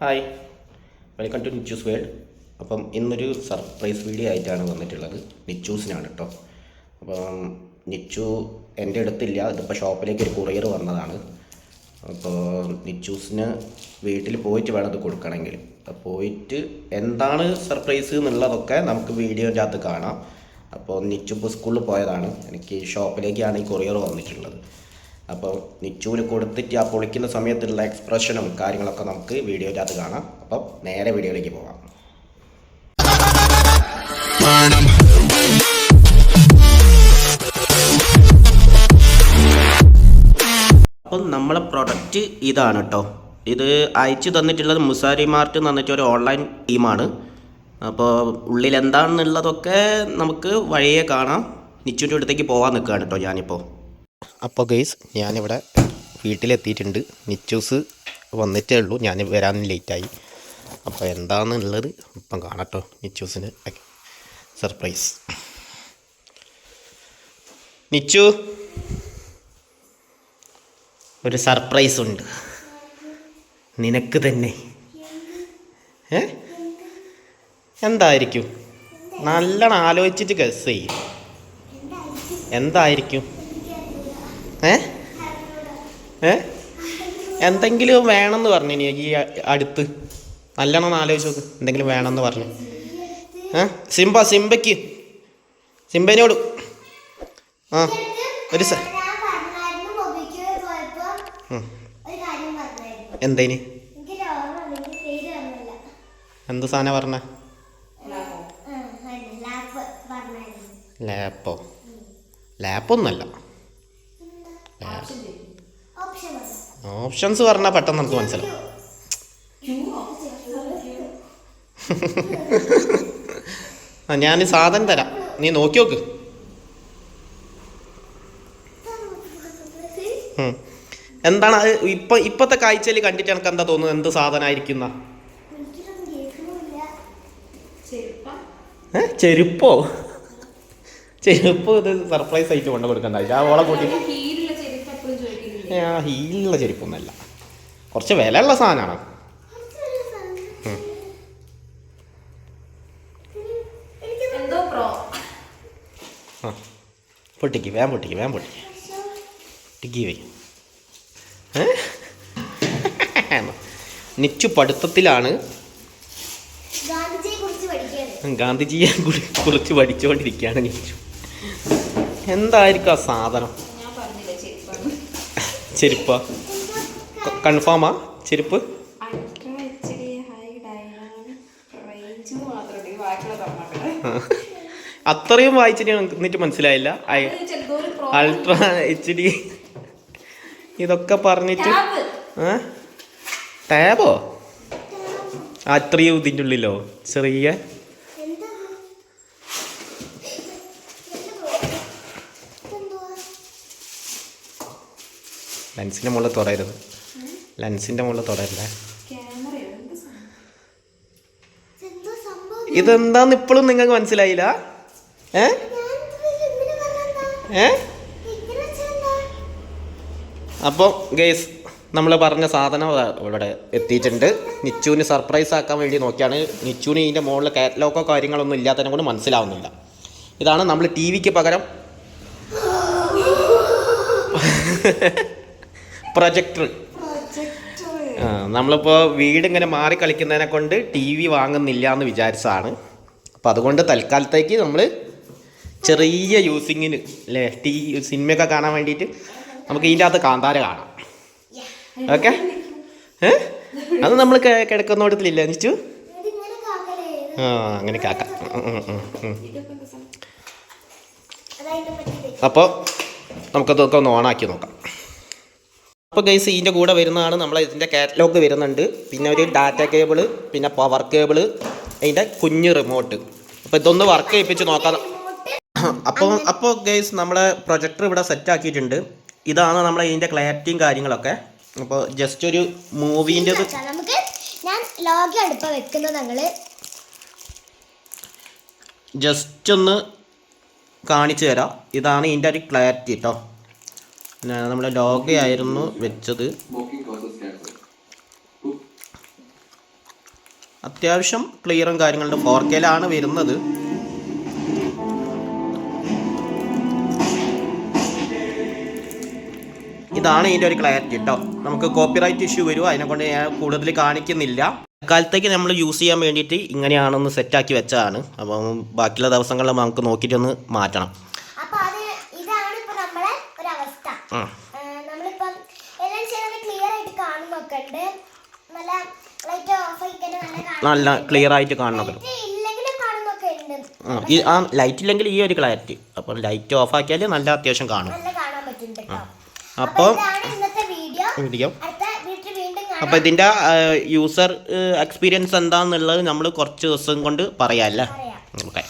Hi, welcome to Nichu's world. അപ്പം ഇന്നൊരു surprise video ആയിട്ടാണ് വന്നിട്ടുള്ളത്. നിച്ചൂസിനാണ് കേട്ടോ. അപ്പം നിച്ചു എൻ്റെ അടുത്തില്ല, ഇതിപ്പോൾ ഷോപ്പിലേക്ക് ഒരു കൊറിയർ വന്നതാണ്. അപ്പോൾ നിച്ചൂസിന് വീട്ടിൽ പോയിട്ട് വേണം ഇത് കൊടുക്കണമെങ്കിൽ. പോയിട്ട് എന്താണ് സർപ്രൈസ് എന്നുള്ളതൊക്കെ നമുക്ക് വീഡിയോൻ്റെ അകത്ത് കാണാം. അപ്പോൾ നിച്ചു ഇപ്പോൾ സ്കൂളിൽ പോയതാണ്, എനിക്ക് ഷോപ്പിലേക്കാണ് ഈ കൊറിയർ വന്നിട്ടുള്ളത്. അപ്പോൾ നിച്ചുവിന് കൊടുത്തിട്ട് ആ പൊളിക്കുന്ന സമയത്തുള്ള എക്സ്പ്രഷനും കാര്യങ്ങളൊക്കെ നമുക്ക് വീഡിയോൻ്റെ അകത്ത് കാണാം. അപ്പം നേരെ വീഡിയോയിലേക്ക് പോകാം. അപ്പം നമ്മളെ പ്രൊഡക്റ്റ് ഇതാണ് കേട്ടോ. ഇത് അയച്ചു തന്നിട്ടുള്ളത് മുസാരി മാർട്ട് എന്ന് പറഞ്ഞിട്ട് ഒരു ഓൺലൈൻ ടീമാണ്. അപ്പോൾ ഉള്ളിൽ എന്താണെന്നുള്ളതൊക്കെ നമുക്ക് വഴിയെ കാണാം. നിച്ചുവിൻ്റെ അടുത്തേക്ക് പോകാൻ നിൽക്കുകയാണ് കേട്ടോ ഞാനിപ്പോൾ. അപ്പോൾ ഗൈസ്, ഞാനിവിടെ വീട്ടിലെത്തിയിട്ടുണ്ട്. നിച്ചൂസ് വന്നിട്ടേ ഉള്ളൂ, ഞാൻ വരാൻ ലേറ്റായി. അപ്പോൾ എന്താണെന്നുള്ളത് ഇപ്പം കാണട്ടോ. നിച്ചൂസിന് സർപ്രൈസ്. നിച്ചു, ഒരു സർപ്രൈസ് ഉണ്ട് നിനക്ക് തന്നെ. എന്തായിരിക്കും? നല്ലോണം ആലോചിച്ചിട്ട് ഗസ് ചെയ്യും. എന്തായിരിക്കും? എന്തെങ്കിലും വേണമെന്ന് പറഞ്ഞു ഈ അടുത്ത്. നല്ലോണം ആലോചിച്ച് നോക്ക്, എന്തെങ്കിലും വേണമെന്ന് പറഞ്ഞു. സിംബനോട് ഒരു എന്തേന് എന്ത് സാധനം പറഞ്ഞ? ലാപ്പൊന്നല്ല. ഓപ്ഷൻസ് പറഞ്ഞാൽ പെട്ടെന്ന് നമുക്ക് മനസ്സിലാവും. ഞാൻ സാധനം തരാം, നീ നോക്കി നോക്ക്. എന്താണ് ഇപ്പത്തെ കാഴ്ചയിൽ കണ്ടിട്ട് എനിക്ക് എന്താ തോന്നുന്നത്? എന്ത് സാധനമായിരിക്കുന്ന? ചെരുപ്പോ? ചെരുപ്പ് ഇത് സർപ്രൈസ് ആയിട്ട് കൊണ്ടു കൊടുക്കണ്ട. ആ ഓളെ കൂട്ടി ഹീലുള്ള ചെരുപ്പൊന്നല്ല, കുറച്ച് വിലയുള്ള സാധനമാണ്. പൊട്ടിക്ക്, വേഗം പൊട്ടിക്ക് വയ്ക്കും. നിച്ചു പഠിത്തത്തിലാണ്. ഗാന്ധിജിയെ കുറിച്ച് പഠിച്ചുകൊണ്ടിരിക്കുകയാണ് നിച്ചു. എന്തായിരിക്കും ആ സാധനം? ചെരുപ്പാ? കൺഫേമാ ചെരുപ്പ്? അത്രയും വായിച്ചിട്ട് എന്നിട്ട് മനസ്സിലായില്ല. അൾട്രാ HD ഇതൊക്കെ പറഞ്ഞിട്ട് ടാബോ? അത്രയും ഇതിൻ്റെ ഉള്ളിലോ? ചെറിയ ലെൻസിൻ്റെ മുകളിൽ തുടരുത്. ലെൻസിൻ്റെ മുകളിൽ തുടരല്ലേ? ഇതെന്താന്ന് ഇപ്പോഴും നിങ്ങൾക്ക് മനസ്സിലായില്ല? അപ്പോൾ ഗൈസ്, നമ്മൾ പറഞ്ഞ സാധനം ഇവിടെ എത്തിയിട്ടുണ്ട്. നിച്ചുവിന് സർപ്രൈസ് ആക്കാൻ വേണ്ടി നോക്കിയാണ്. നിച്ചുവിന് ഇതിൻ്റെ മുകളിൽ കാറ്റലോഗോ കാര്യങ്ങളൊന്നും ഇല്ലാത്തതിനെ കൊണ്ട് മനസ്സിലാവുന്നില്ല. ഇതാണ് നമ്മൾ TV പകരം പ്രൊജക്ടർ. നമ്മളിപ്പോൾ വീടിങ്ങനെ മാറി കളിക്കുന്നതിനെ കൊണ്ട് TV വാങ്ങുന്നില്ല എന്ന് വിചാരിച്ചതാണ്. അപ്പോൾ അതുകൊണ്ട് തൽക്കാലത്തേക്ക് നമ്മൾ ചെറിയ യൂസിങ്ങിന് അല്ലേ, സിനിമയൊക്കെ കാണാൻ വേണ്ടിയിട്ട് നമുക്ക് ഇതിൻ്റെ അകത്ത് കാന്താര കാണാം. ഓക്കെ, അത് നമ്മൾ കിടക്കുന്നോടത്തിലില്ല നിച്ചു? അങ്ങനെ കാക്കാം. അപ്പോൾ നമുക്കതൊക്കെ ഒന്ന് ഓണാക്കി നോക്കാം. അപ്പോൾ ഗൈസ്, ഇതിൻ്റെ കൂടെ വരുന്നതാണ് നമ്മളെ ഇതിൻ്റെ കാറ്റലോഗ് വരുന്നുണ്ട്. പിന്നെ ഒരു ഡാറ്റ കേബിള്, പിന്നെ പവർ കേബിള്, അതിൻ്റെ കുഞ്ഞ് റിമോട്ട്. അപ്പോൾ ഇതൊന്ന് വർക്ക് ചെയ്യിപ്പിച്ച് നോക്കാം. അപ്പോൾ ഗൈസ്, നമ്മളെ പ്രൊജക്ടർ ഇവിടെ സെറ്റ് ആക്കിയിട്ടുണ്ട്. ഇതാണ് നമ്മളെ ഇതിൻ്റെ ക്ലാരിറ്റിയും കാര്യങ്ങളൊക്കെ. അപ്പോൾ ജസ്റ്റ് ഒരു മൂവീൻ്റെ ജസ്റ്റ് ഒന്ന് കാണിച്ചു തരാം. ഇതാണ് ഇതിൻ്റെ ഒരു ക്ലാരിറ്റി കേട്ടോ. നമ്മുടെ ലോഗോ ആയിരുന്നു വെച്ചത്. അത്യാവശ്യം ക്ലിയറും കാര്യങ്ങളുണ്ട്. 4Kയിലാണ് വരുന്നത്. ഇതാണ് ഇതിൻ്റെ ഒരു ക്ലാരിറ്റി കേട്ടോ. നമുക്ക് കോപ്പിറൈറ്റ് ഇഷ്യൂ വരും, അതിനെക്കൊണ്ട് ഞാൻ കൂടുതൽ കാണിക്കുന്നില്ല. കാലത്തേക്ക് നമ്മൾ യൂസ് ചെയ്യാൻ വേണ്ടിയിട്ട് ഇങ്ങനെയാണൊന്ന് സെറ്റാക്കി വെച്ചതാണ്. അപ്പം ബാക്കിയുള്ള ദിവസങ്ങളിൽ നമുക്ക് നോക്കിയിട്ടൊന്ന് മാറ്റണം. നല്ല ക്ലിയർ ആയിട്ട് കാണുന്നൊക്കെ ആ ലൈറ്റ് ഇല്ലെങ്കിൽ ഈ ഒരു ക്ലാരിറ്റി. അപ്പം ലൈറ്റ് ഓഫ് ആക്കിയാൽ നല്ല അത്യാവശ്യം കാണും. അപ്പോൾ വീഡിയോ അപ്പോൾ ഇതിൻ്റെ യൂസർ എക്സ്പീരിയൻസ് എന്താണെന്നുള്ളത് നമ്മൾ കുറച്ച് ദിവസം കൊണ്ട് പറയാമല്ലേ. ഓക്കെ.